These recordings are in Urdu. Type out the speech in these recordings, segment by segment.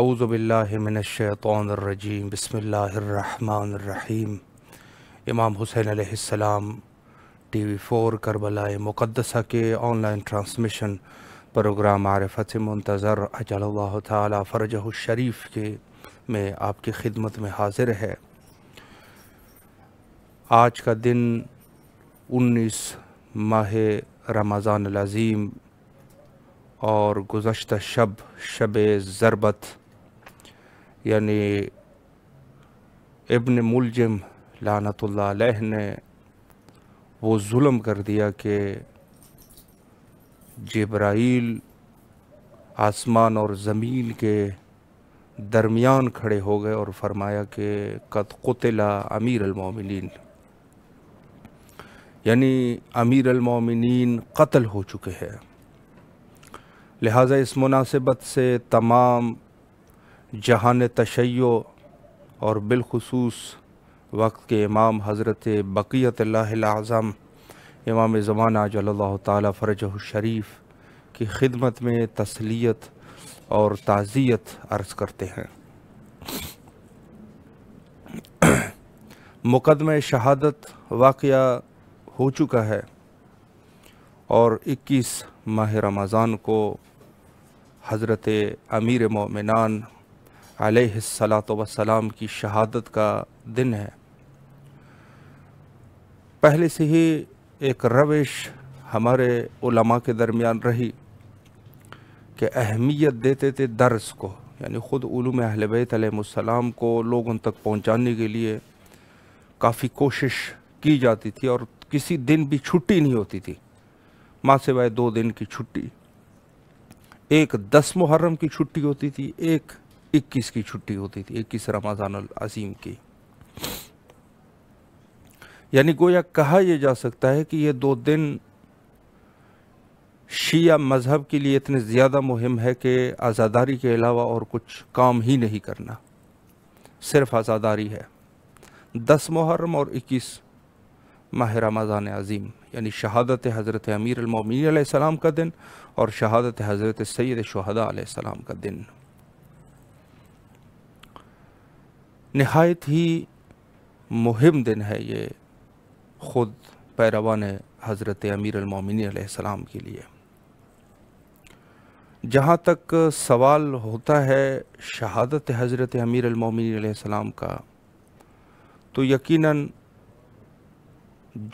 اعوذ باللہ من الشیطان الرجیم بسم اللہ الرحمن الرحیم۔ امام حسین علیہ السلام ٹی وی 4 کربلا مقدسہ کے آن لائن ٹرانسمیشن پروگرام معرفت منتظر اجل اللہ تعالی فرجہ الشریف کے میں آپ کی خدمت میں حاضر ہے۔ آج کا دن 19 ماہ رمضان العظیم اور گزشتہ شب ضربت یعنی ابن ملجم لعنت اللہ علیہ نے وہ ظلم کر دیا کہ جبرائیل آسمان اور زمین کے درمیان کھڑے ہو گئے اور فرمایا کہ قد قتل امیر المومنین، یعنی امیر المومنین قتل ہو چکے ہیں۔ لہٰذا اس مناسبت سے تمام جہان تشیع اور بالخصوص وقت کے امام حضرت بقیت اللہ الاعظم امام زمانہ اجل اللہ تعالی فرجہ الشریف کی خدمت میں تسلیت اور تعزیت عرض کرتے ہیں۔ مقدمہ شہادت واقعہ ہو چکا ہے اور 21 ماہ رمضان کو حضرت امیر مومنان علیہ السلام کی شہادت کا دن ہے۔ پہلے سے ہی ایک روش ہمارے علماء کے درمیان رہی کہ اہمیت دیتے تھے درس کو، یعنی خود علوم اہل بیت علیہ السلام کو لوگوں تک پہنچانے کے لیے کافی کوشش کی جاتی تھی اور کسی دن بھی چھٹی نہیں ہوتی تھی، ماں سوائے 2 دن کی چھٹی، ایک 10 محرم کی چھٹی ہوتی تھی، ایک 21 کی چھٹی ہوتی تھی، 21 رمضان العظیم کی۔ یعنی گویا کہا یہ جا سکتا ہے کہ یہ 2 دن شیعہ مذہب کے لیے اتنے زیادہ مہم ہے کہ عزاداری کے علاوہ اور کچھ کام ہی نہیں کرنا، صرف عزاداری ہے۔ 10 محرم اور 21 ماہ رمضان عظیم یعنی شہادت حضرت امیر المومنین علیہ السلام کا دن اور شہادت حضرت سید شہداء علیہ السلام کا دن نہایت ہی مہم دن ہے یہ خود پیروان حضرت امیر المومنین علیہ السلام کے لیے۔ جہاں تک سوال ہوتا ہے شہادت حضرت امیر المومنین علیہ السلام کا، تو یقیناً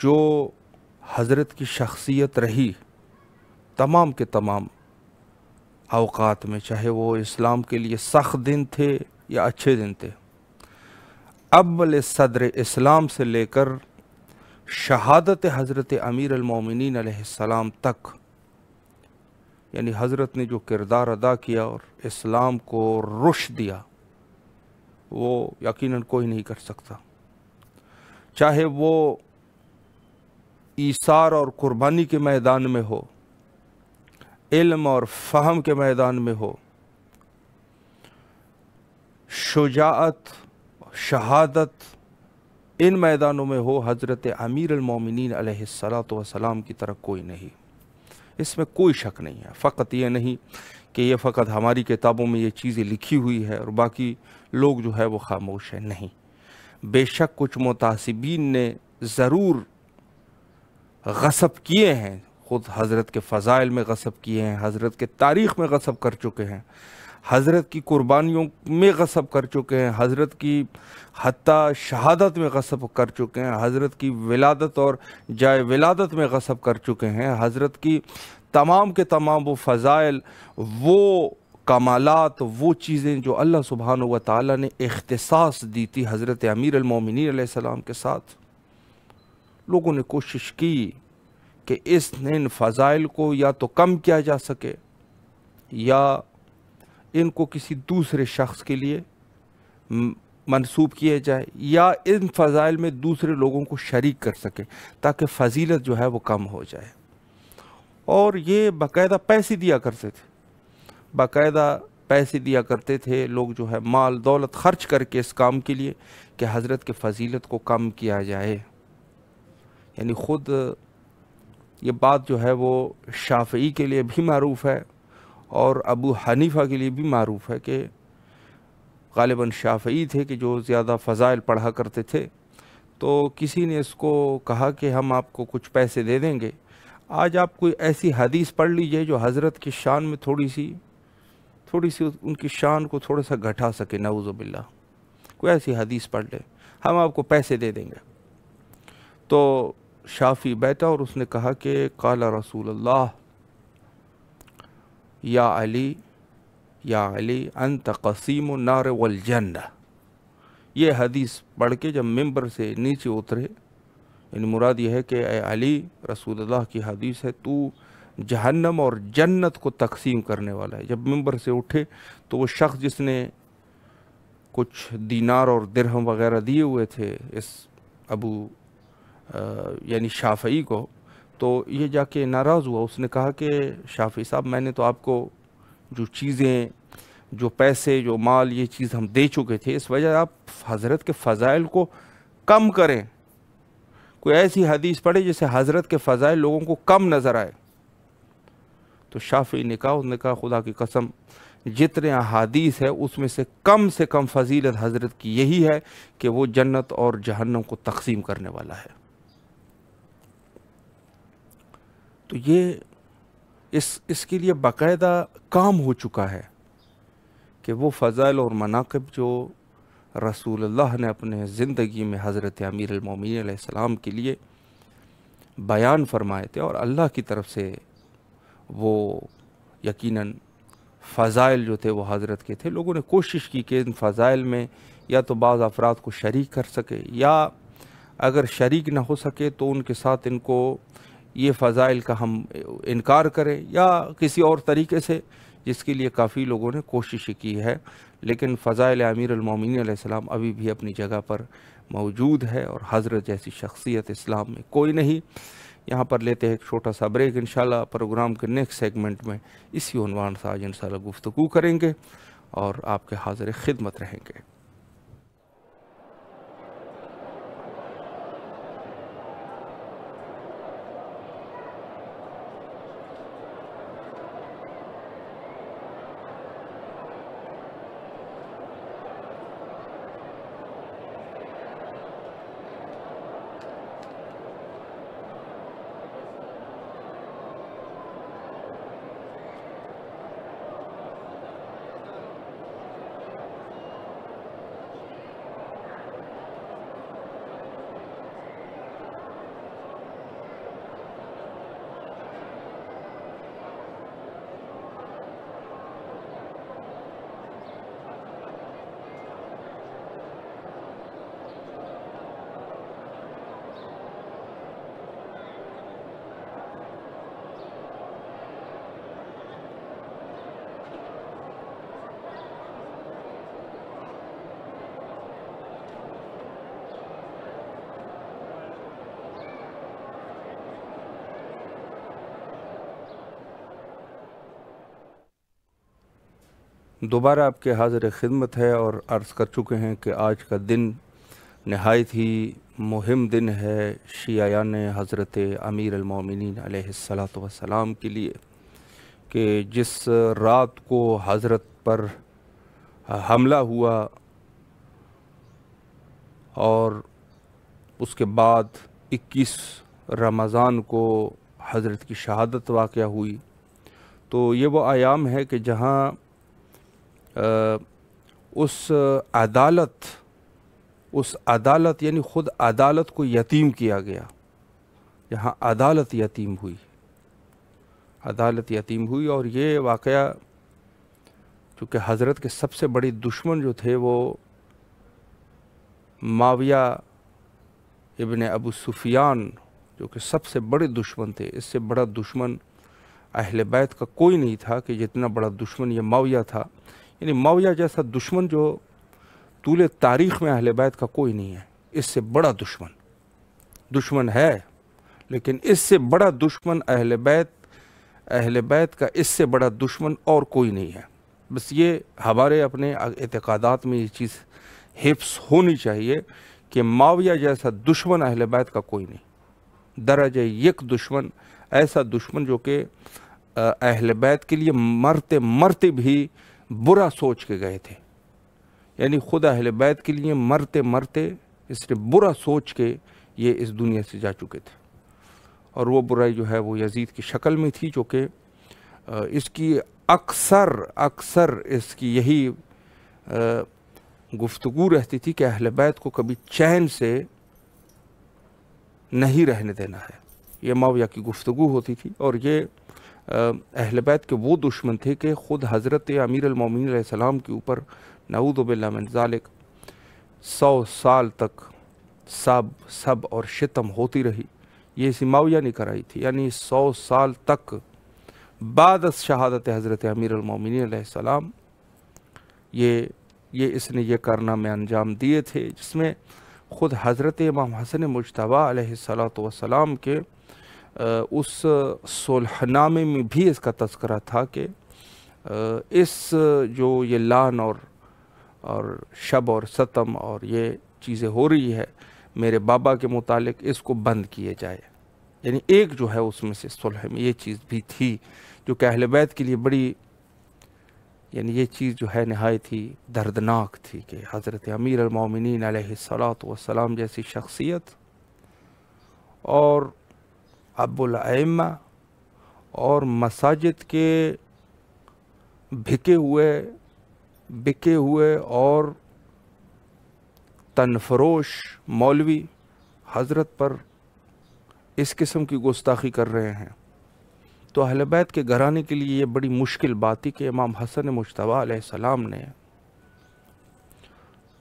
جو حضرت کی شخصیت رہی تمام کے تمام اوقات میں، چاہے وہ اسلام کے لیے سخت دن تھے یا اچھے دن تھے، اول صدر اسلام سے لے کر شہادت حضرت امیر المومنین علیہ السلام تک، یعنی حضرت نے جو کردار ادا کیا اور اسلام کو رشد دیا وہ یقیناً کوئی نہیں کر سکتا، چاہے وہ ایثار اور قربانی کے میدان میں ہو، علم اور فہم کے میدان میں ہو، شجاعت شہادت ان میدانوں میں ہو، حضرت امیر المومنین علیہ السلام کی طرح کوئی نہیں، اس میں کوئی شک نہیں ہے۔ فقط یہ نہیں کہ یہ فقط ہماری کتابوں میں یہ چیزیں لکھی ہوئی ہے اور باقی لوگ جو ہے وہ خاموش ہیں، نہیں، بے شک کچھ متعصبین نے ضرور غصب کیے ہیں، خود حضرت کے فضائل میں غصب کیے ہیں، حضرت کے تاریخ میں غصب کر چکے ہیں، حضرت کی قربانیوں میں غصب کر چکے ہیں، حضرت کی حتیٰ شہادت میں غصب کر چکے ہیں، حضرت کی ولادت اور جائے ولادت میں غصب کر چکے ہیں، حضرت کی تمام کے تمام وہ فضائل، وہ کمالات، وہ چیزیں جو اللہ سبحانہ و تعالی نے اختصاص دی تھی حضرت امیر المومنین علیہ السلام کے ساتھ، لوگوں نے کوشش کی کہ ان فضائل کو یا تو کم کیا جا سکے یا ان کو کسی دوسرے شخص کے لیے منسوب کیے جائے یا ان فضائل میں دوسرے لوگوں کو شریک کر سکے تاکہ فضیلت جو ہے وہ کم ہو جائے۔ اور یہ باقاعدہ پیسے دیا کرتے تھے، باقاعدہ پیسے دیا کرتے تھے لوگ جو ہے مال دولت خرچ کر کے اس کام کے لیے کہ حضرت کے فضیلت کو کم کیا جائے۔ یعنی خود یہ بات جو ہے وہ شافعی کے لیے بھی معروف ہے اور ابو حنیفہ کے لیے بھی معروف ہے کہ غالباً شافعی تھے کہ جو زیادہ فضائل پڑھا کرتے تھے، تو کسی نے اس کو کہا کہ ہم آپ کو کچھ پیسے دے دیں گے، آج آپ کوئی ایسی حدیث پڑھ لیجئے جو حضرت کی شان میں تھوڑی سی ان کی شان کو تھوڑا سا گھٹا سکے، نعوذ باللہ، کوئی ایسی حدیث پڑھ لے، ہم آپ کو پیسے دے دیں گے۔ تو شافعی بیٹھا اور اس نے کہا کہ قال رسول اللہ یا علی انت قسیم النار والجنہ۔ یہ حدیث پڑھ کے جب ممبر سے نیچے اترے، یعنی مراد یہ ہے کہ اے علی، رسول اللہ کی حدیث ہے، تو جہنم اور جنت کو تقسیم کرنے والا ہے۔ جب ممبر سے اٹھے تو وہ شخص جس نے کچھ دینار اور درہم وغیرہ دیے ہوئے تھے اس یعنی شافعی کو، تو یہ جا کے ناراض ہوا۔ اس نے کہا کہ شافعی صاحب، میں نے تو آپ کو جو چیزیں، جو پیسے، جو مال، یہ چیز ہم دے چکے تھے، اس وجہ آپ حضرت کے فضائل کو کم کریں، کوئی ایسی حدیث پڑھے جس سے حضرت کے فضائل لوگوں کو کم نظر آئے۔ تو شافعی نے کہا خدا کی قسم، جتنے احادیث ہے اس میں سے کم فضیلت حضرت کی یہی ہے کہ وہ جنت اور جہنم کو تقسیم کرنے والا ہے۔ تو یہ اس کے لیے باقاعدہ کام ہو چکا ہے کہ وہ فضائل اور مناقب جو رسول اللہ نے اپنے زندگی میں حضرت امیر المومنین علیہ السلام کے لیے بیان فرمائے تھے، اور اللہ کی طرف سے وہ یقیناً فضائل جو تھے وہ حضرت کے تھے، لوگوں نے کوشش کی کہ ان فضائل میں یا تو بعض افراد کو شریک کر سکے، یا اگر شریک نہ ہو سکے تو ان کے ساتھ ان کو یہ فضائل کا ہم انکار کریں، یا کسی اور طریقے سے، جس کے لیے کافی لوگوں نے کوشش کی ہے۔ لیکن فضائل امیر المومنین علیہ السلام ابھی بھی اپنی جگہ پر موجود ہے، اور حضرت جیسی شخصیت اسلام میں کوئی نہیں۔ یہاں پر لیتے ہیں ایک چھوٹا سا بریک، انشاءاللہ پروگرام کے نیکسٹ سیگمنٹ میں اسی عنوان سے آج انشاءاللہ گفتگو کریں گے اور آپ کے حاضر خدمت رہیں گے۔ دوبارہ آپ کے حاضر خدمت ہے، اور عرض کر چکے ہیں کہ آج کا دن نہایت ہی مہم دن ہے شیعیان حضرت امیر المومنین علیہ السلام کے لیے، کہ جس رات کو حضرت پر حملہ ہوا اور اس کے بعد 21 رمضان کو حضرت کی شہادت واقع ہوئی، تو یہ وہ ایام ہے کہ جہاں اس عدالت یعنی خود عدالت کو یتیم کیا گیا، جہاں عدالت یتیم ہوئی، اور یہ واقعہ چونکہ حضرت کے سب سے بڑی دشمن جو تھے وہ معاویہ ابن ابو سفیان، جو کہ سب سے بڑے دشمن تھے، اس سے بڑا دشمن اہل بیت کا کوئی نہیں تھا کہ جتنا بڑا دشمن یہ معاویہ تھا۔ یعنی معاویہ جیسا دشمن جو طول تاریخ میں اہل بیت کا کوئی نہیں ہے، اس سے بڑا دشمن ہے، لیکن اس سے بڑا دشمن اہل بیت کا اس سے بڑا دشمن اور کوئی نہیں ہے۔ بس یہ ہمارے اپنے اعتقادات میں یہ چیز حفظ ہونی چاہیے کہ معاویہ جیسا دشمن اہل بیت کا کوئی نہیں، درجہ یک دشمن، ایسا دشمن جو کہ اہل بیت کے لیے مرتے بھی برا سوچ کے گئے تھے، یعنی خود اہل بیت کے لیے مرتے مرتے اس نے برا سوچ کے یہ اس دنیا سے جا چکے تھے، اور وہ برائی جو ہے وہ یزید کی شکل میں تھی، جو کہ اس کی اکثر اس کی یہی گفتگو رہتی تھی کہ اہل بیت کو کبھی چین سے نہیں رہنے دینا ہے، یہ معاویہ کی گفتگو ہوتی تھی۔ اور یہ اہل بیت کے وہ دشمن تھے کہ خود حضرت امیر المومنین علیہ السلام کے اوپر نعوذ باللہ من ذالک 100 سال تک سب اور شتم ہوتی رہی۔ یہ اسی معاویہ نے کرائی تھی، یعنی 100 سال تک بعد از شہادت حضرت امیر المومنین علیہ السلام اس نے یہ کارنامے انجام دیے تھے، جس میں خود حضرت امام حسن مجتبیٰ علیہ السلام کے اس صلح نامے میں بھی اس کا تذکرہ تھا کہ اس جو یہ لعن اور شب اور ستم اور یہ چیزیں ہو رہی ہے میرے بابا کے متعلق، اس کو بند کیے جائے۔ یعنی ایک جو ہے اس میں سے صلح میں یہ چیز بھی تھی جو کہ اہل بیت کے لیے بڑی، یعنی یہ چیز جو ہے نہایت ہی دردناک تھی کہ حضرت امیر المومنین علیہ السلام جیسی شخصیت اور ابو الائمہ اور مساجد کے بکے ہوئے اور تنفروش مولوی حضرت پر اس قسم کی گستاخی کر رہے ہیں، تو اہل بیت کے گھرانے کے لیے یہ بڑی مشکل بات تھی کہ امام حسن مجتبیٰ علیہ السلام نے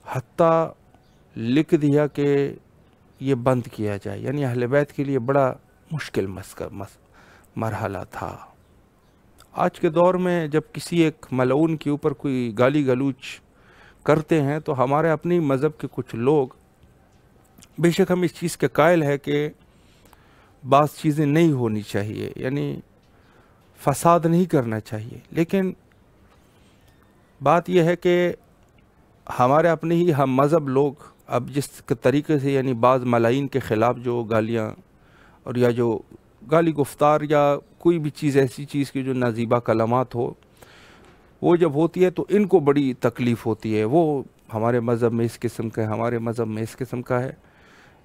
حتیٰ لکھ دیا کہ یہ بند کیا جائے۔ یعنی اہل بیت کے لیے بڑا مشکل مرحلہ تھا۔ آج کے دور میں جب کسی ایک ملعون کے اوپر کوئی گالی گلوچ کرتے ہیں تو ہمارے اپنی مذہب کے کچھ لوگ، بے شک ہم اس چیز کے قائل ہے کہ بعض چیزیں نہیں ہونی چاہیے، یعنی فساد نہیں کرنا چاہیے، لیکن بات یہ ہے کہ ہمارے اپنے ہی ہم مذہب لوگ اب جس طریقے سے یعنی بعض ملائین کے خلاف جو گالیاں اور یا جو گالی گفتار یا کوئی بھی چیز ایسی چیز کی جو نازیبا کلمات ہو، وہ جب ہوتی ہے تو ان کو بڑی تکلیف ہوتی ہے، وہ ہمارے مذہب میں اس قسم کا ہے، ہمارے مذہب میں اس قسم کا ہے۔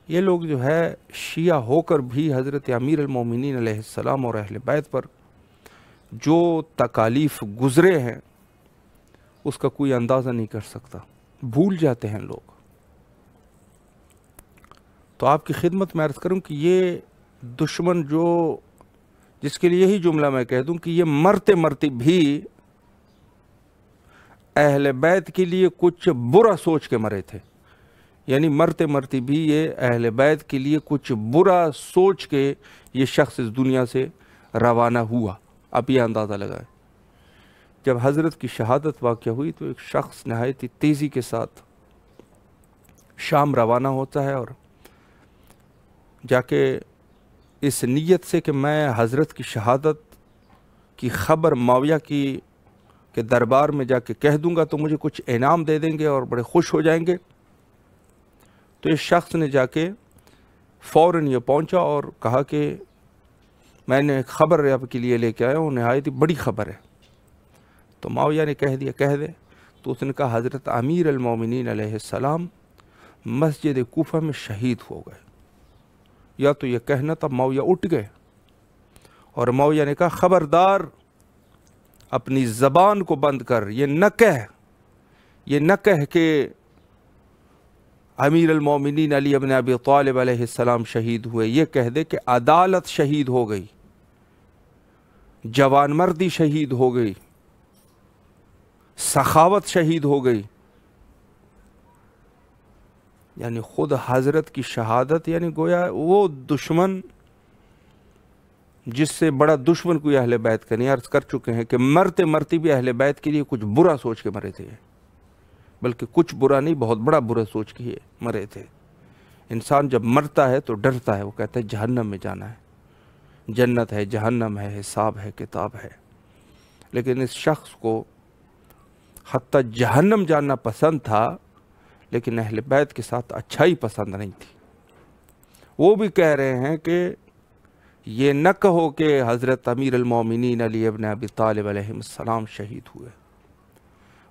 یہ لوگ جو ہے شیعہ ہو کر بھی حضرت امیر المومنین علیہ السلام اور اہل بیت پر جو تکالیف گزرے ہیں اس کا کوئی اندازہ نہیں کر سکتا، بھول جاتے ہیں لوگ۔ تو آپ کی خدمت میں عرض کروں کہ یہ دشمن جس کے لیے یہی جملہ میں کہہ دوں کہ یہ مرتے مرتے بھی اہل بیت کے لیے کچھ برا سوچ کے مرے تھے، یعنی مرتے مرتے بھی یہ اہل بیت کے لیے کچھ برا سوچ کے یہ شخص اس دنیا سے روانہ ہوا۔ اب یہ اندازہ لگائیں، جب حضرت کی شہادت واقع ہوئی تو ایک شخص نہایت ہی تیزی کے ساتھ شام روانہ ہوتا ہے اور جا کے اس نیت سے کہ میں حضرت کی شہادت کی خبر معاویہ کے دربار میں جا کے کہہ دوں گا تو مجھے کچھ انعام دے دیں گے اور بڑے خوش ہو جائیں گے۔ تو اس شخص نے جا کے فوراً یہ پہنچا اور کہا کہ میں نے ایک خبر آپ کے لیے لے کے آیا ہوں، نہایت بڑی خبر ہے۔ تو معاویہ نے کہہ دیا کہہ دے، تو اس نے کہا حضرت امیر المومنین علیہ السلام مسجد کوفہ میں شہید ہو گئے۔ یا تو یہ کہنا، تب معاویہ اٹھ گئے اور معاویہ نے کہا خبردار اپنی زبان کو بند کر، یہ نہ کہہ کہ امیر المومنین علی ابن ابی طالب علیہ السلام شہید ہوئے، یہ کہہ دے کہ عدالت شہید ہو گئی، جوان مردی شہید ہو گئی، سخاوت شہید ہو گئی۔ یعنی خود حضرت کی شہادت، یعنی گویا وہ دشمن جس سے بڑا دشمن کوئی اہل بیت کا نہیں، عرض کر چکے ہیں کہ مرتے مرتے بھی اہل بیت کے لیے کچھ برا سوچ کے مرے تھے، بلکہ کچھ برا نہیں، بہت بڑا برا سوچ کے مرے تھے۔ انسان جب مرتا ہے تو ڈرتا ہے، وہ کہتا ہے جہنم میں جانا ہے، جنت ہے، جہنم ہے، حساب ہے، کتاب ہے۔ لیکن اس شخص کو حتیٰ جہنم جاننا پسند تھا، لیکن اہل بیت کے ساتھ اچھائی پسند نہیں تھی۔ وہ بھی کہہ رہے ہیں کہ یہ نہ کہو کہ حضرت امیر المومنین علی ابن ابی طالب علیہ السلام شہید ہوئے،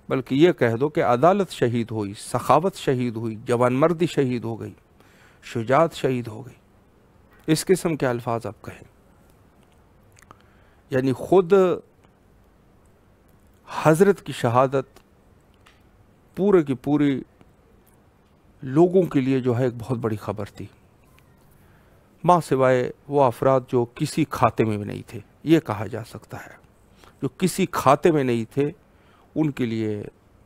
بلکہ یہ کہہ دو کہ عدالت شہید ہوئی، سخاوت شہید ہوئی، جوان مردی شہید ہو گئی، شجاعت شہید ہو گئی، اس قسم کے الفاظ آپ کہیں۔ یعنی خود حضرت کی شہادت پورے کی پوری لوگوں کے لیے جو ہے ایک بہت بڑی خبر تھی، ماں سوائے وہ افراد جو کسی کھاتے میں بھی نہیں تھے، یہ کہا جا سکتا ہے، جو کسی کھاتے میں نہیں تھے ان کے لیے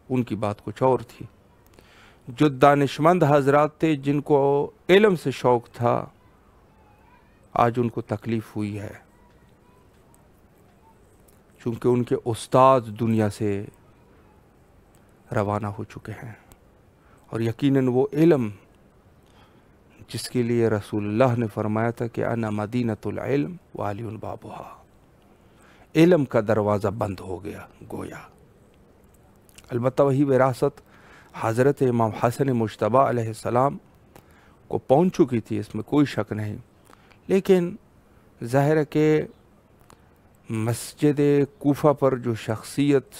ان کی بات کچھ اور تھی۔ جو دانشمند حضرات تھے، جن کو علم سے شوق تھا، آج ان کو تکلیف ہوئی ہے، چونکہ ان کے استاد دنیا سے روانہ ہو چکے ہیں، اور یقیناً وہ علم جس کے لیے رسول اللہ نے فرمایا تھا کہ انا مدینۃ العلم وعلی بابھا، علم کا دروازہ بند ہو گیا گویا۔ البتہ وہی وراثت حضرت امام حسن مجتبیٰ علیہ السلام کو پہنچ چکی تھی، اس میں کوئی شک نہیں، لیکن ظاہر ہے کہ مسجد کوفہ پر جو شخصیت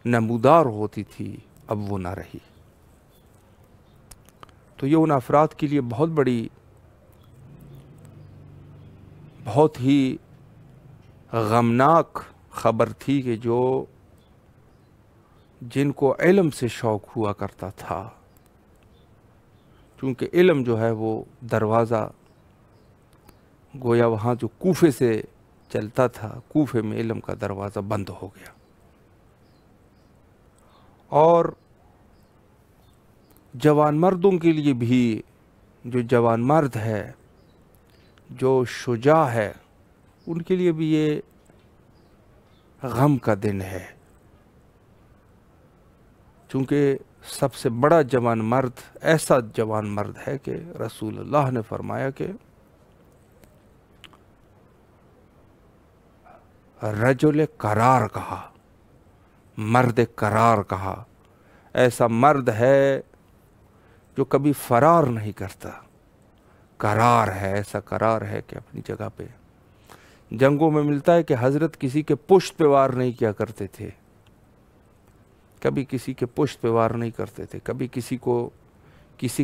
نمودار ہوتی تھی اب وہ نہ رہی، تو یہ ان افراد کے لیے بہت بڑی، بہت ہی غمناک خبر تھی کہ جن کو علم سے شوق ہوا کرتا تھا، چونکہ علم جو ہے وہ دروازہ گویا وہاں جو کوفے سے چلتا تھا، کوفے میں علم کا دروازہ بند ہو گیا، اور جوان مردوں کے لیے بھی، جو جوان مرد ہے، جو شجاع ہے، ان کے لیے بھی یہ غم کا دن ہے، چونکہ سب سے بڑا جوان مرد ایسا جوان مرد ہے کہ رسول اللہ نے فرمایا کہ رجل قرار کہا، مرد قرار کہا، ایسا مرد ہے جو کبھی فرار نہیں کرتا، قرار ہے، ایسا قرار ہے کہ اپنی جگہ پہ۔ جنگوں میں ملتا ہے کہ حضرت کسی کے پشت پہ وار نہیں کیا کرتے تھے، کبھی کسی کے پشت پہ وار نہیں کرتے تھے، کبھی کسی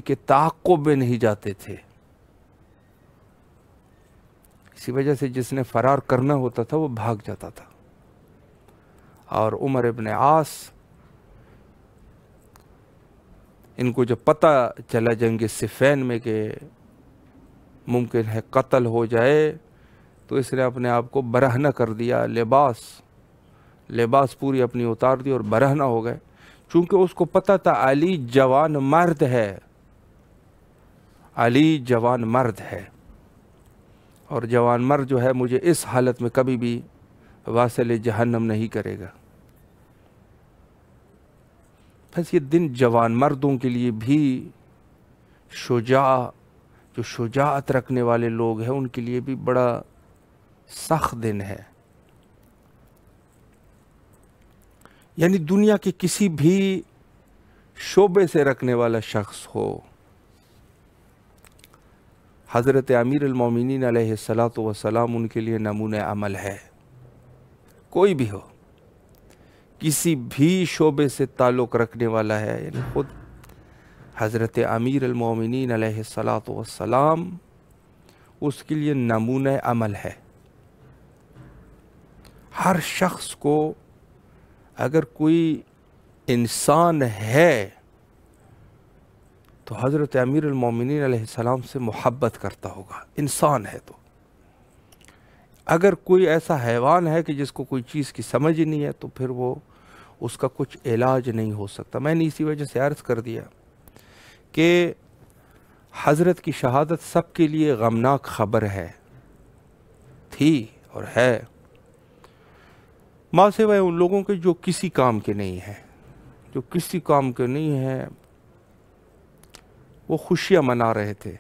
کے تعاقب میں نہیں جاتے تھے، اسی وجہ سے جس نے فرار کرنا ہوتا تھا وہ بھاگ جاتا تھا۔ اور عمر ابن عاص، ان کو جب پتہ چلا جنگ صفین میں کہ ممکن ہے قتل ہو جائے، تو اس نے اپنے آپ کو برہنہ کر دیا، لباس پوری اپنی اتار دی اور برہنہ ہو گئے، چونکہ اس کو پتہ تھا علی جوان مرد ہے، علی جوان مرد ہے، اور جوان مرد جو ہے مجھے اس حالت میں کبھی بھی واصل جہنم نہیں کرے گا۔ بس یہ دن جوان مردوں کے لیے بھی، جو شجاعت رکھنے والے لوگ ہیں ان کے لیے بھی بڑا سخت دن ہے۔ یعنی دنیا کے کسی بھی شعبے سے رکھنے والا شخص ہو، حضرت امیر المومنین علیہ السلام ان کے لیے نمونہ عمل ہے، کوئی بھی ہو، کسی بھی شعبے سے تعلق رکھنے والا ہے، یعنی خود حضرت امیر المومنین علیہ السلام اس کے لیے نمونہ عمل ہے۔ ہر شخص کو اگر کوئی انسان ہے تو حضرت امیر المومنین علیہ السلام سے محبت کرتا ہوگا، انسان ہے تو۔ اگر کوئی ایسا حیوان ہے کہ جس کو کوئی چیز کی سمجھ نہیں ہے تو پھر وہ اس کا کچھ علاج نہیں ہو سکتا۔ میں نے اسی وجہ سے عرض کر دیا کہ حضرت کی شہادت سب کے لیے غمناک خبر ہے، تھی اور ہے، ماں سوائے ان لوگوں کے جو کسی کام کے نہیں ہیں، جو کسی کام کے نہیں ہیں، وہ خوشیاں منا رہے تھے،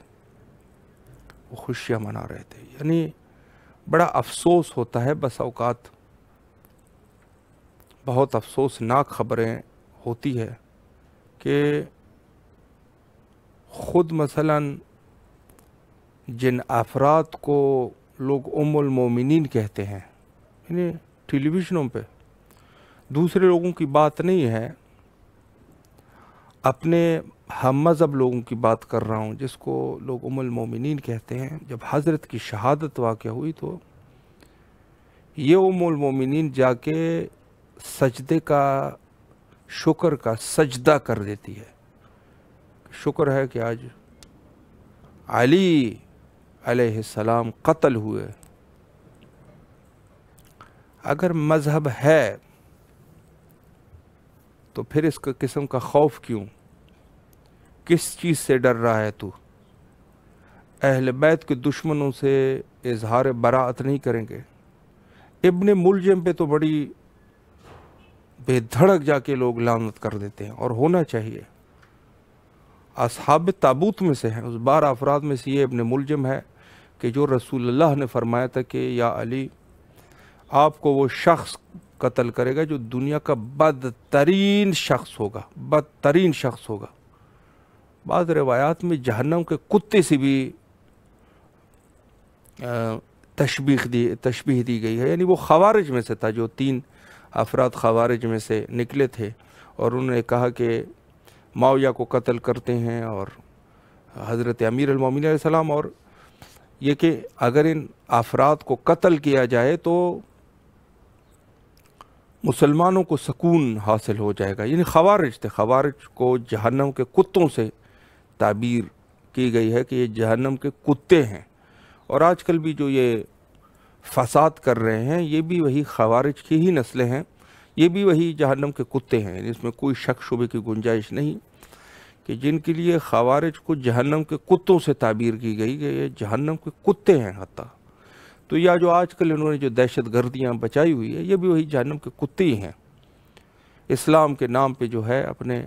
یعنی بڑا افسوس ہوتا ہے، بس اوقات بہت افسوسناک خبریں ہوتی ہے کہ خود مثلاً جن افراد کو لوگ ام المومنین کہتے ہیں، یعنی ٹیلی ویژنوں پہ دوسرے لوگوں کی بات نہیں ہے، اپنے ہم مذہب لوگوں کی بات کر رہا ہوں، جس کو لوگ ام المومنین کہتے ہیں۔ جب حضرت کی شہادت واقع ہوئی تو یہ ام المومنین جا کے سجدے کا، شکر کا سجدہ کر دیتی ہے۔ شکر ہے کہ آج علی علیہ السلام قتل ہوئے۔ اگر مذہب ہے تو پھر اس قسم کا خوف کیوں؟ کس چیز سے ڈر رہا ہے تو؟ اہل بیت کے دشمنوں سے اظہار براءت نہیں کریں گے؟ ابن ملجم پہ تو بڑی بے دھڑک جا کے لوگ لعنت کر دیتے ہیں، اور ہونا چاہیے۔ اصحاب تابوت میں سے ہیں، اس 12 افراد میں سے یہ ابن ملجم ہے کہ جو رسول اللہ نے فرمایا تھا کہ یا علی، آپ کو وہ شخص قتل کرے گا جو دنیا کا بدترین شخص ہوگا، بدترین شخص ہوگا۔ بعض روایات میں جہنم کے کتے سے بھی تشبیہ دی گئی ہے، یعنی وہ خوارج میں سے تھا، جو 3 افراد خوارج میں سے نکلے تھے، اور انہوں نے کہا کہ معاویہ کو قتل کرتے ہیں اور حضرت امیر المومنین علیہ السلام، اور یہ کہ اگر ان افراد کو قتل کیا جائے تو مسلمانوں کو سکون حاصل ہو جائے گا۔ یعنی خوارج تھے، خوارج کو جہنم کے کتوں سے تعبیر کی گئی ہے کہ یہ جہنم کے کتے ہیں۔ اور آج کل بھی جو یہ فساد کر رہے ہیں یہ بھی وہی خوارج کی ہی نسلیں ہیں، یہ بھی وہی جہنم کے کتے ہیں۔ اس میں کوئی شک شبے کی گنجائش نہیں کہ جن کے لیے خوارج کو جہنم کے کتوں سے تعبیر کی گئی کہ یہ جہنم کے کتے ہیں حتیٰ، تو یا جو آج کل انہوں نے جو دہشت گردیاں بچائی ہوئی ہے یہ بھی وہی جہنم کے کتے ہی ہیں۔ اسلام کے نام پہ جو ہے اپنے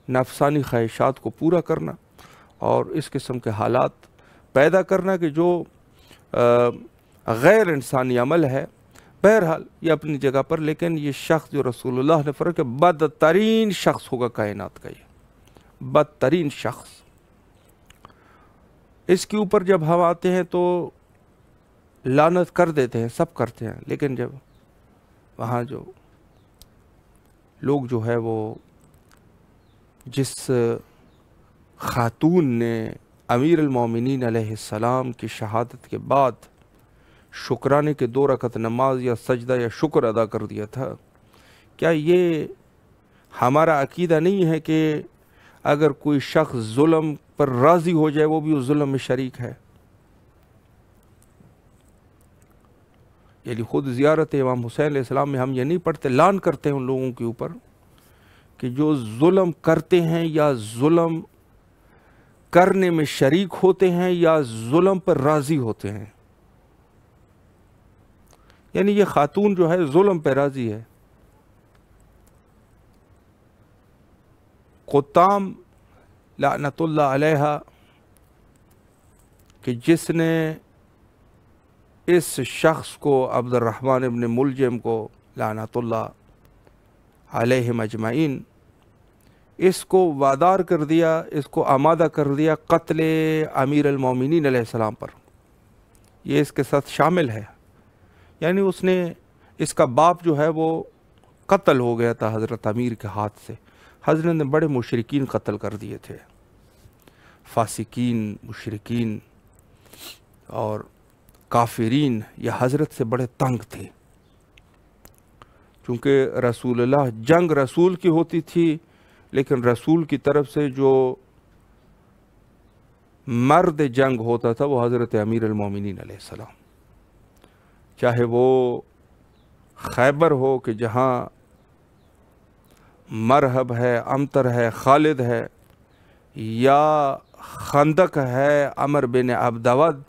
نفسانی خواہشات کو پورا کرنا اور اس قسم کے حالات پیدا کرنا کہ جو غیر انسانی عمل ہے، بہرحال یہ اپنی جگہ پر، لیکن یہ شخص جو رسول اللہ نے فرمایا کہ بدترین شخص ہوگا کائنات کا، یہ بدترین شخص، اس کے اوپر جب ہم آتے ہیں تو لعنت کر دیتے ہیں، سب کرتے ہیں، لیکن جب وہاں جو لوگ جو ہے وہ جس خاتون نے امیر المومنین علیہ السلام کی شہادت کے بعد شکرانے کے 2 رکعت نماز یا سجدہ یا شکر ادا کر دیا تھا، کیا یہ ہمارا عقیدہ نہیں ہے کہ اگر کوئی شخص ظلم پر راضی ہو جائے وہ بھی اس ظلم میں شریک ہے؟ یعنی خود زیارت امام حسین علیہ السلام میں ہم یہ نہیں پڑھتے، لعن کرتے ہیں ان لوگوں کے اوپر کہ جو ظلم کرتے ہیں یا ظلم کرنے میں شریک ہوتے ہیں یا ظلم پر راضی ہوتے ہیں۔ یعنی یہ خاتون جو ہے ظلم پہ راضی ہے۔ قطام لعنت اللہ علیہ کہ جس نے اس شخص کو عبد الرحمن ابن ملجم کو لعنت اللہ علیہم اجمعین اس کو وادار کر دیا، اس کو آمادہ کر دیا قتل امیر المومنین علیہ السلام پر، یہ اس کے ساتھ شامل ہے۔ یعنی اس نے، اس کا باپ جو ہے وہ قتل ہو گیا تھا حضرت امیر کے ہاتھ سے۔ حضرت نے بڑے مشرکین قتل کر دیے تھے، فاسقین، مشرکین اور کافرین، یہ حضرت سے بڑے تنگ تھے، چونکہ رسول اللہ، جنگ رسول کی ہوتی تھی، لیکن رسول کی طرف سے جو مرد جنگ ہوتا تھا وہ حضرت امیر المومنین علیہ السلام، چاہے وہ خیبر ہو کہ جہاں مرحب ہے، امتر ہے، خالد ہے، یا خندق ہے، عمر بن عبدود،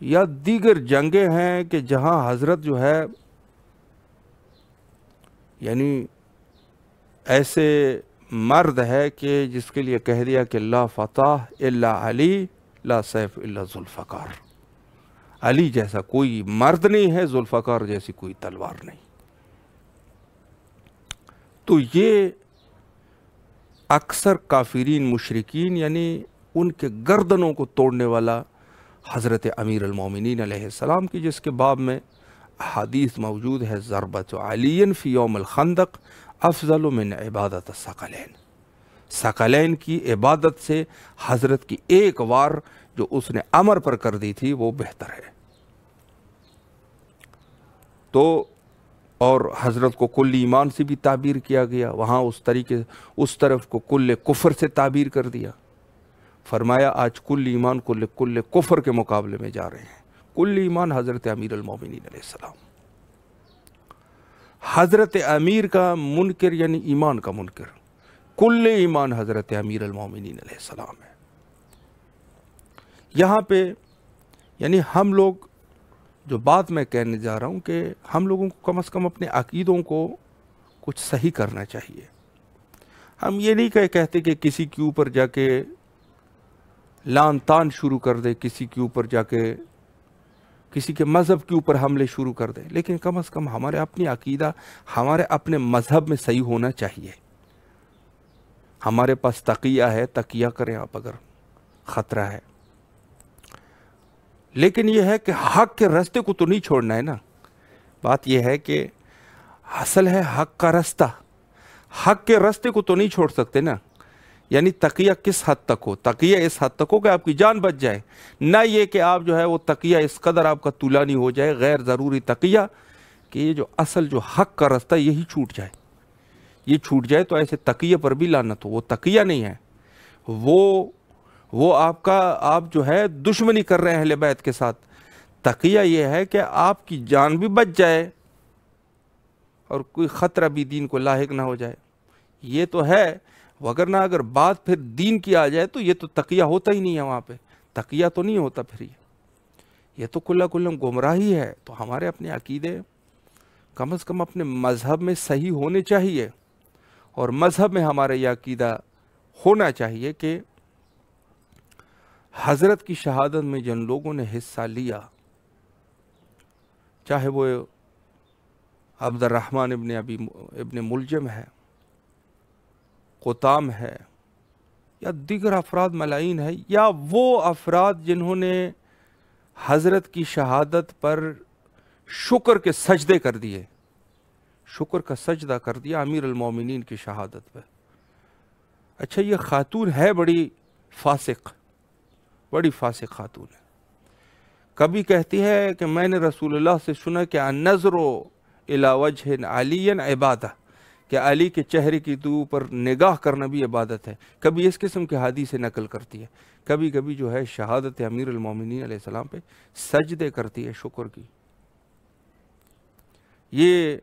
یا دیگر جنگیں ہیں کہ جہاں حضرت جو ہے یعنی ایسے مرد ہے کہ جس کے لیے کہہ دیا کہ لا فتح الا علی لا سیف الا ذوالفقار، علی جیسا کوئی مرد نہیں ہے، ذوالفقار جیسی کوئی تلوار نہیں۔ تو یہ اکثر کافرین، مشرکین، یعنی ان کے گردنوں کو توڑنے والا حضرت امیر المومنین علیہ السلام کی، جس کے باب میں حدیث موجود ہے ضربت علی فی یوم الخندق افضل من عبادت الثقلین، ثقلین کی عبادت سے حضرت کی ایک وار جو اس نے امر پر کر دی تھی وہ بہتر ہے۔ تو اور حضرت کو کل ایمان سے بھی تعبیر کیا گیا، وہاں اس طرف کو کل کفر سے تعبیر کر دیا، فرمایا آج کل ایمان کل کفر کے مقابلے میں جا رہے ہیں۔ کل ایمان حضرت امیر المومنین علیہ السلام، حضرت امیر کا منکر یعنی ایمان کا منکر، کل ایمان حضرت امیر المومنین علیہ السلام ہے۔ یہاں پہ یعنی ہم لوگ جو بات میں کہنے جا رہا ہوں کہ ہم لوگوں کو کم از کم اپنے عقیدوں کو کچھ صحیح کرنا چاہیے۔ ہم یہ نہیں کہتے کہ کسی کے اوپر جا کے لان تان شروع کر دے، کسی کے اوپر جا کے کسی کے مذہب کے اوپر حملے شروع کر دے، لیکن کم از کم ہمارے اپنی عقیدہ ہمارے اپنے مذہب میں صحیح ہونا چاہیے۔ ہمارے پاس تقیہ ہے، تقیہ کریں آپ اگر خطرہ ہے، لیکن یہ ہے کہ حق کے راستے کو تو نہیں چھوڑنا ہے نا۔ بات یہ ہے کہ اصل ہے حق کا راستہ، حق کے راستے کو تو نہیں چھوڑ سکتے نا۔ یعنی تقیہ کس حد تک ہو؟ تقیہ اس حد تک ہو کہ آپ کی جان بچ جائے، نہ یہ کہ آپ جو ہے وہ تقیہ اس قدر آپ کا طولانی ہو جائے، غیر ضروری تقیہ، کہ یہ جو اصل جو حق کا راستہ یہی چھوٹ جائے۔ یہ چھوٹ جائے تو ایسے تقیہ پر بھی لعنت ہو۔ وہ تقیہ نہیں ہے، وہ آپ جو ہے دشمنی کر رہے ہیں اہل بیت کے ساتھ۔ تقیہ یہ ہے کہ آپ کی جان بھی بچ جائے اور کوئی خطرہ بھی دین کو لاحق نہ ہو جائے، یہ تو ہے۔ وگرنہ اگر بات پھر دین کی آ جائے تو یہ تو تقیہ ہوتا ہی نہیں ہے، وہاں پہ تقیہ تو نہیں ہوتا، پھر یہ تو کلّا کلّم گمراہی ہے۔ تو ہمارے اپنے عقیدے کم از کم اپنے مذہب میں صحیح ہونے چاہیے، اور مذہب میں ہمارا یہ عقیدہ ہونا چاہیے کہ حضرت کی شہادت میں جن لوگوں نے حصہ لیا، چاہے وہ عبد الرحمن ابن ملجم ہے، قطام ہے، یا دیگر افراد ملائین ہے، یا وہ افراد جنہوں نے حضرت کی شہادت پر شکر کے سجدے کر دیے، شکر کا سجدہ کر دیا امیر المومنین کی شہادت پر۔ اچھا، یہ خاتون ہے بڑی فاسق خاتون ہے، کبھی کہتی ہے کہ میں نے رسول اللہ سے سنا کہ النظر الی وجہ علی عبادہ، کہ علی کے چہرے کی تو اوپر نگاہ کرنا بھی عبادت ہے۔ کبھی اس قسم کے حدیث نقل کرتی ہے، کبھی کبھی جو ہے شہادت امیر المومنین علیہ السلام پہ سجدے کرتی ہے شکر کی۔ یہ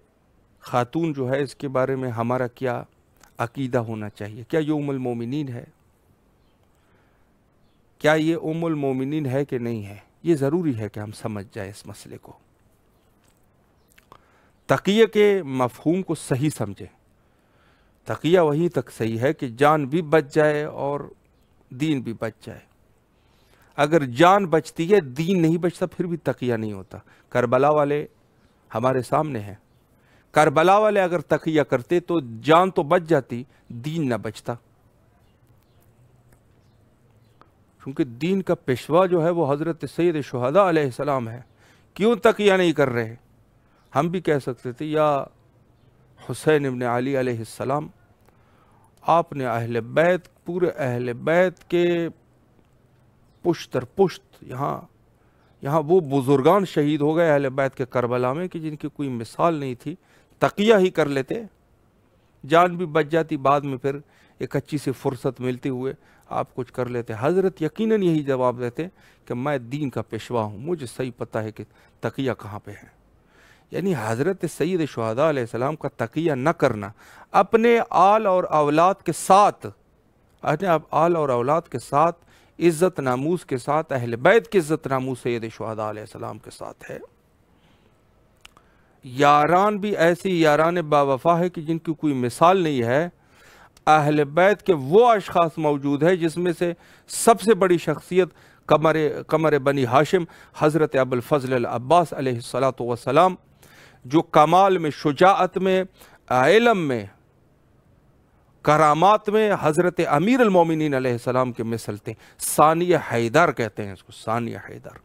خاتون جو ہے اس کے بارے میں ہمارا کیا عقیدہ ہونا چاہیے؟ کیا یہ ام المومنین ہے؟ کیا یہ ام المومنین ہے کہ نہیں ہے؟ یہ ضروری ہے کہ ہم سمجھ جائیں اس مسئلے کو، تقیہ کے مفہوم کو صحیح سمجھیں۔ تقیہ وہیں تک صحیح ہے کہ جان بھی بچ جائے اور دین بھی بچ جائے۔ اگر جان بچتی ہے دین نہیں بچتا پھر بھی تقیہ نہیں ہوتا۔ کربلا والے ہمارے سامنے ہیں، کربلا والے اگر تقیہ کرتے تو جان تو بچ جاتی، دین نہ بچتا، کیونکہ دین کا پیشوا جو ہے وہ حضرت سید شہداء علیہ السلام ہے۔ کیوں تقیہ نہیں کر رہے؟ ہم بھی کہہ سکتے تھے یا حسین ابن علی علیہ السلام، آپ نے اہل بیت، پورے اہل بیت کے پشت در پشت یہاں وہ بزرگان شہید ہو گئے اہل بیت کے کربلا میں کہ جن کی کوئی مثال نہیں تھی، تقیہ ہی کر لیتے، جان بھی بچ جاتی، بعد میں پھر ایک اچھی سی فرصت ملتے ہوئے آپ کچھ کر لیتے۔ حضرت یقیناً یہی جواب دیتے کہ میں دین کا پیشوا ہوں، مجھے صحیح پتہ ہے کہ تقیہ کہاں پہ ہے۔ یعنی حضرت سید شہداء علیہ السلام کا تقیہ نہ کرنا، اپنے آل اور اولاد کے ساتھ عزت ناموس کے ساتھ، اہل بیت کی عزت ناموس سید شہداء علیہ السلام کے ساتھ ہے۔ یاران بھی ایسی یاران با وفا ہے کہ جن کی کوئی مثال نہیں ہے۔ اہل بیت کے وہ اشخاص موجود ہیں جس میں سے سب سے بڑی شخصیت قمر بنی ہاشم حضرت ابو الفضل العباس علیہ السلام، جو کمال میں، شجاعت میں، علم میں، کرامات میں حضرت امیر المومنین علیہ السلام کے مثل تھے۔ ثانی حیدر کہتے ہیں اس کو، ثانی حیدر۔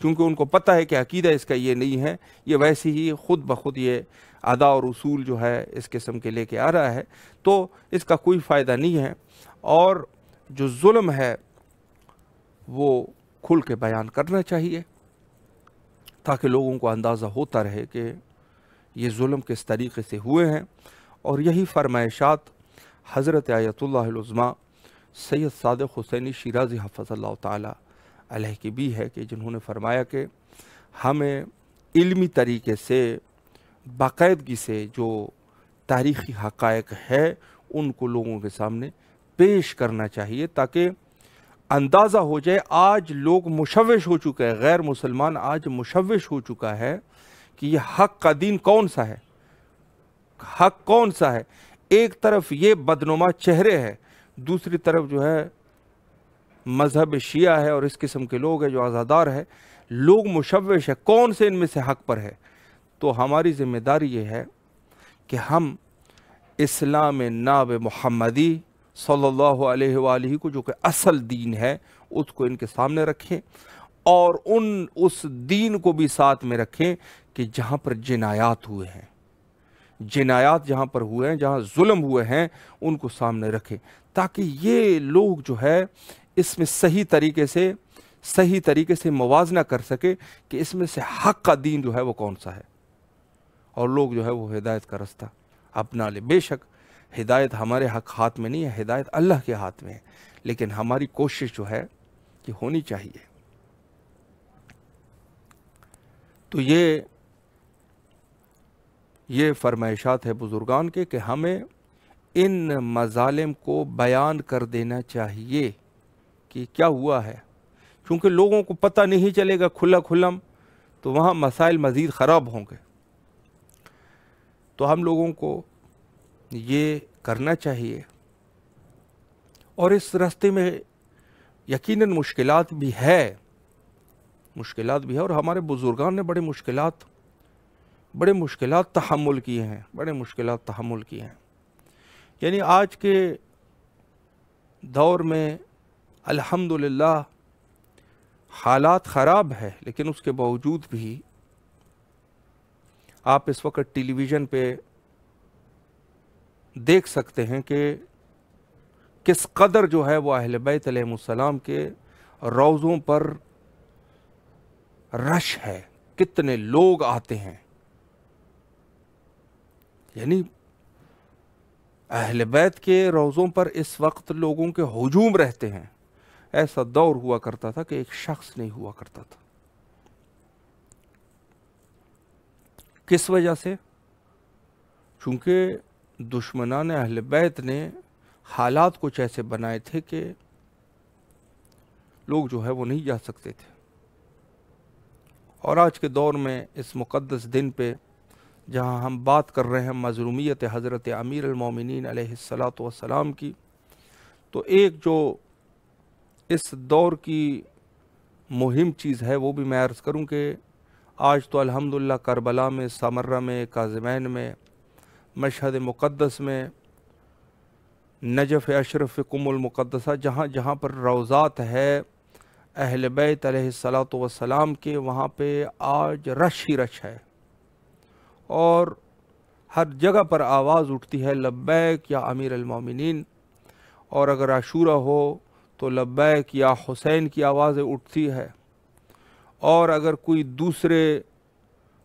چونکہ ان کو پتہ ہے کہ عقیدہ اس کا یہ نہیں ہے، یہ ویسے ہی خود بخود یہ ادا اور اصول جو ہے اس قسم کے لے کے آ رہا ہے، تو اس کا کوئی فائدہ نہیں ہے۔ اور جو ظلم ہے وہ کھل کے بیان کرنا چاہیے تاکہ لوگوں کو اندازہ ہوتا رہے کہ یہ ظلم کس طریقے سے ہوئے ہیں۔ اور یہی فرمائشات حضرت آیت اللہ العظمیٰ سید صادق حسینی شیرازی حفظ اللہ تعالی علیہ کی بھی ہے کہ جنہوں نے فرمایا کہ ہمیں علمی طریقے سے باقاعدگی سے جو تاریخی حقائق ہے ان کو لوگوں کے سامنے پیش کرنا چاہیے تاکہ اندازہ ہو جائے۔ آج لوگ مشوش ہو چکے ہیں، غیر مسلمان آج مشوش ہو چکا ہے کہ یہ حق کا دین کون سا ہے، حق کون سا ہے۔ ایک طرف یہ بدنما چہرے ہے، دوسری طرف جو ہے مذہب شیعہ ہے اور اس قسم کے لوگ ہیں جو عزادار ہے، لوگ مشوش ہے کون سے ان میں سے حق پر ہے۔ تو ہماری ذمہ داری یہ ہے کہ ہم اسلام ناب محمدی صلی اللہ علیہ وآلہ کو جو کہ اصل دین ہے اس کو ان کے سامنے رکھیں، اور اس دین کو بھی ساتھ میں رکھیں کہ جہاں پر جنایات ہوئے ہیں، جنایات جہاں پر ہوئے ہیں، جہاں ظلم ہوئے ہیں ان کو سامنے رکھیں تاکہ یہ لوگ جو ہے اس میں صحیح طریقے سے موازنہ کر سکے کہ اس میں سے حق کا دین جو ہے وہ کون سا ہے، اور لوگ جو ہے وہ ہدایت کا رستہ اپنا لے۔ بے شک ہدایت ہمارے ہاتھ میں نہیں ہے، ہدایت اللہ کے ہاتھ میں ہے، لیکن ہماری کوشش جو ہے کہ ہونی چاہیے۔ تو یہ فرمائشات ہے بزرگان کے کہ ہمیں ان مظالم کو بیان کر دینا چاہیے کہ کیا ہوا ہے، چونکہ لوگوں کو پتہ نہیں چلے گا کھلم تو وہاں مسائل مزید خراب ہوں گے۔ تو ہم لوگوں کو یہ کرنا چاہیے، اور اس راستے میں یقیناً مشکلات بھی ہے، اور ہمارے بزرگان نے بڑے مشکلات تحمل کیے ہیں، یعنی آج کے دور میں الحمدللہ حالات خراب ہے، لیکن اس کے باوجود بھی آپ اس وقت ٹیلی ویژن پہ دیکھ سکتے ہیں کہ کس قدر جو ہے وہ اہل بیت علیہ السلام کے روضوں پر رش ہے، کتنے لوگ آتے ہیں، یعنی اہل بیت کے روضوں پر اس وقت لوگوں کے ہجوم رہتے ہیں۔ ایسا دور ہوا کرتا تھا کہ ایک شخص نہیں ہوا کرتا تھا۔ کس وجہ سے؟ چونکہ دشمنان اہل بیت نے حالات کچھ ایسے بنائے تھے کہ لوگ جو ہے وہ نہیں جا سکتے تھے۔ اور آج کے دور میں اس مقدس دن پہ جہاں ہم بات کر رہے ہیں مظلومیت حضرت امیر المومنین علیہ السلام کی، تو ایک جو اس دور کی مہم چیز ہے وہ بھی میں عرض کروں کہ آج تو الحمدللہ کربلا میں، سامرہ میں، کاظمین میں، مشہد مقدس میں، نجف اشرف قم المقدسہ، جہاں جہاں پر روضات ہے اہل بیت علیہ السلام کے، وہاں پہ آج رش ہی رش ہے، اور ہر جگہ پر آواز اٹھتی ہے لبیک یا امیر المومنین، اور اگر عاشورہ ہو تو لبیک یا حسین کی آوازیں اٹھتی ہے، اور اگر کوئی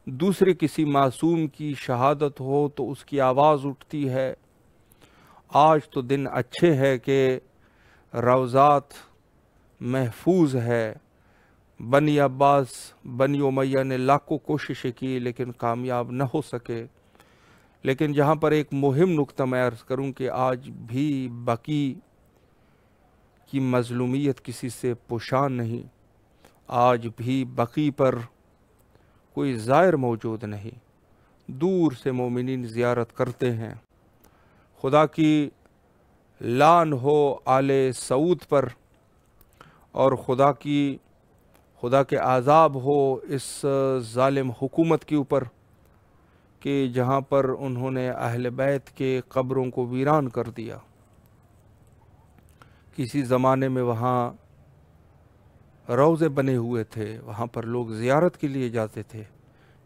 دوسرے کسی معصوم کی شہادت ہو تو اس کی آواز اٹھتی ہے۔ آج تو دن اچھے ہے کہ روضات محفوظ ہے۔ بنی عباس، بنی امیہ نے لاکھوں کوششیں کی لیکن کامیاب نہ ہو سکے۔ لیکن جہاں پر ایک مہم نقطہ میں عرض کروں کہ آج بھی بقی کی مظلومیت کسی سے پوشان نہیں، آج بھی بقی پر کوئی زائر موجود نہیں، دور سے مومنین زیارت کرتے ہیں۔ خدا کی لعن ہو آل سعود پر، اور خدا کے عذاب ہو اس ظالم حکومت کے اوپر کہ جہاں پر انہوں نے اہل بیت کے قبروں کو ویران کر دیا۔ کسی زمانے میں وہاں روضے بنے ہوئے تھے، وہاں پر لوگ زیارت کے لیے جاتے تھے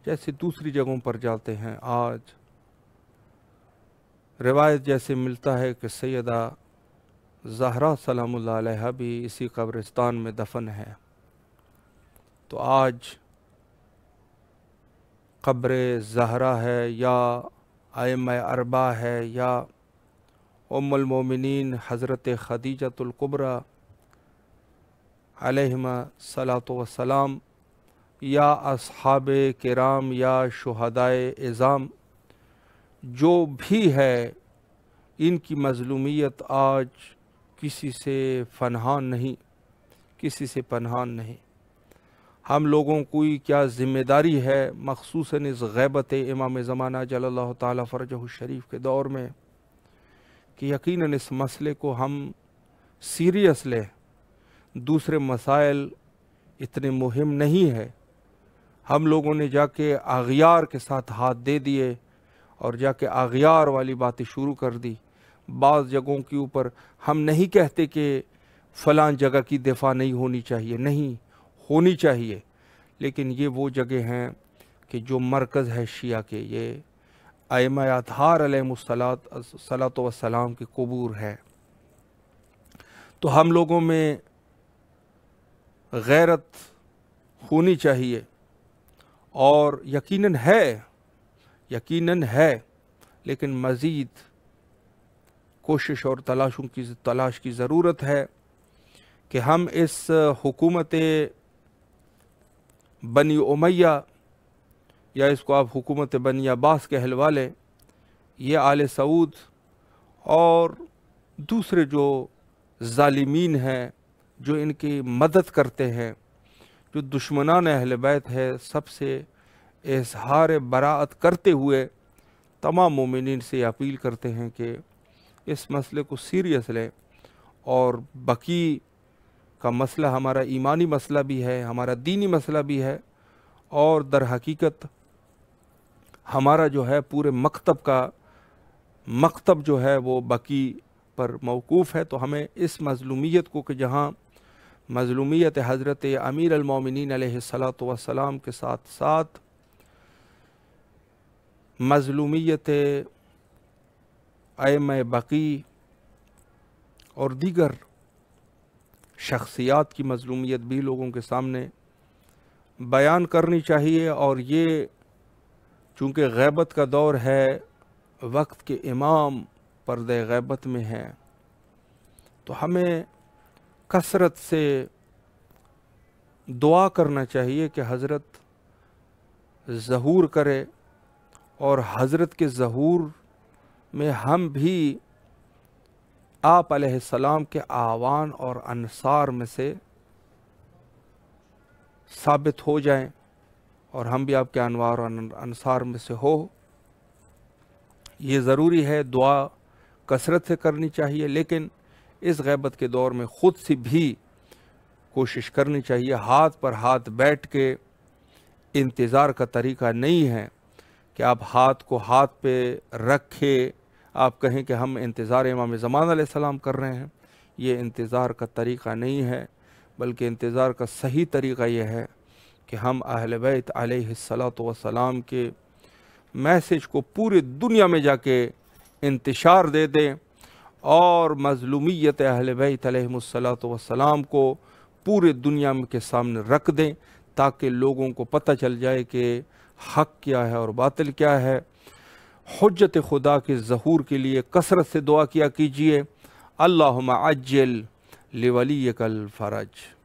جیسے دوسری جگہوں پر جاتے ہیں۔ آج روایت جیسے ملتا ہے کہ سیدہ زہرا سلام اللہ علیہا بھی اسی قبرستان میں دفن ہے، تو آج قبر زہرا ہے یا ائمہ اربعہ ہے یا ام المومنین حضرت خدیجۃ الکبریٰ علیہما الصلاۃ والسلام یا اصحاب کرام یا شہدائے اعظام جو بھی ہے، ان کی مظلومیت آج کسی سے پنہان نہیں، کسی سے پنہان نہیں۔ ہم لوگوں کی کیا ذمہ داری ہے، مخصوصاً اس غیبت امام زمانہ جل اللہ تعالیٰ فرجہ الشریف کے دور میں، کہ یقیناً اس مسئلے کو ہم سیریس لیں۔ دوسرے مسائل اتنے مہم نہیں ہے، ہم لوگوں نے جا کے اغیار کے ساتھ ہاتھ دے دیے اور جا کے اغیار والی باتیں شروع کر دی۔ بعض جگہوں کے اوپر ہم نہیں کہتے کہ فلاں جگہ کی دفاع نہیں ہونی چاہیے، نہیں ہونی چاہیے، لیکن یہ وہ جگہ ہیں کہ جو مرکز ہے شیعہ کے، یہ ائمہ اطہار علیہم الصلاۃ والسلام کے قبور ہے۔ تو ہم لوگوں میں غیرت ہونی چاہیے، اور یقیناً ہے لیکن مزید کوشش اور تلاش کی ضرورت ہے کہ ہم اس حکومت بنی امیہ، یا اس کو آپ حکومت بنی عباس کہلوا لیں، یہ آل سعود اور دوسرے جو ظالمین ہیں جو ان کی مدد کرتے ہیں، جو دشمنان اہل بیت ہے، سب سے اظہار براعت کرتے ہوئے تمام مومنین سے اپیل کرتے ہیں کہ اس مسئلے کو سیریس لیں۔ اور بقی کا مسئلہ ہمارا ایمانی مسئلہ بھی ہے، ہمارا دینی مسئلہ بھی ہے، اور در حقیقت ہمارا جو ہے پورے مکتب جو ہے وہ بقی پر موقوف ہے۔ تو ہمیں اس مظلومیت کو، کہ جہاں مظلومیت حضرت امیر المومنین علیہ الصلاۃ والسلام کے ساتھ ساتھ مظلومیت ائمہ بقی اور دیگر شخصیات کی مظلومیت بھی لوگوں کے سامنے بیان کرنی چاہیے۔ اور یہ چونکہ غیبت کا دور ہے، وقت کے امام پردہ غیبت میں ہیں، تو ہمیں کثرت سے دعا کرنا چاہیے کہ حضرت ظہور کرے، اور حضرت کے ظہور میں ہم بھی آپ علیہ السلام کے اعوان اور انصار میں سے ثابت ہو جائیں، اور ہم بھی آپ کے انوار اور انصار میں سے ہو۔ یہ ضروری ہے، دعا کثرت سے کرنی چاہیے، لیکن اس غیبت کے دور میں خود سے بھی کوشش کرنی چاہیے۔ ہاتھ پر ہاتھ بیٹھ کے انتظار کا طریقہ نہیں ہے کہ آپ ہاتھ کو ہاتھ پہ رکھے آپ کہیں کہ ہم انتظار امام زمان علیہ السلام کر رہے ہیں۔ یہ انتظار کا طریقہ نہیں ہے، بلکہ انتظار کا صحیح طریقہ یہ ہے کہ ہم اہل بیت علیہ الصلاۃ والسلام کے میسج کو پوری دنیا میں جا کے انتشار دے دیں، اور مظلومیت اہل بیت علیہ الصلاۃ والسلام کو پورے دنیا کے سامنے رکھ دیں، تاکہ لوگوں کو پتہ چل جائے کہ حق کیا ہے اور باطل کیا ہے۔ حجت خدا کے ظہور کے لیے کثرت سے دعا کیا کیجیے۔ اللہم عجل لولیک الفرج۔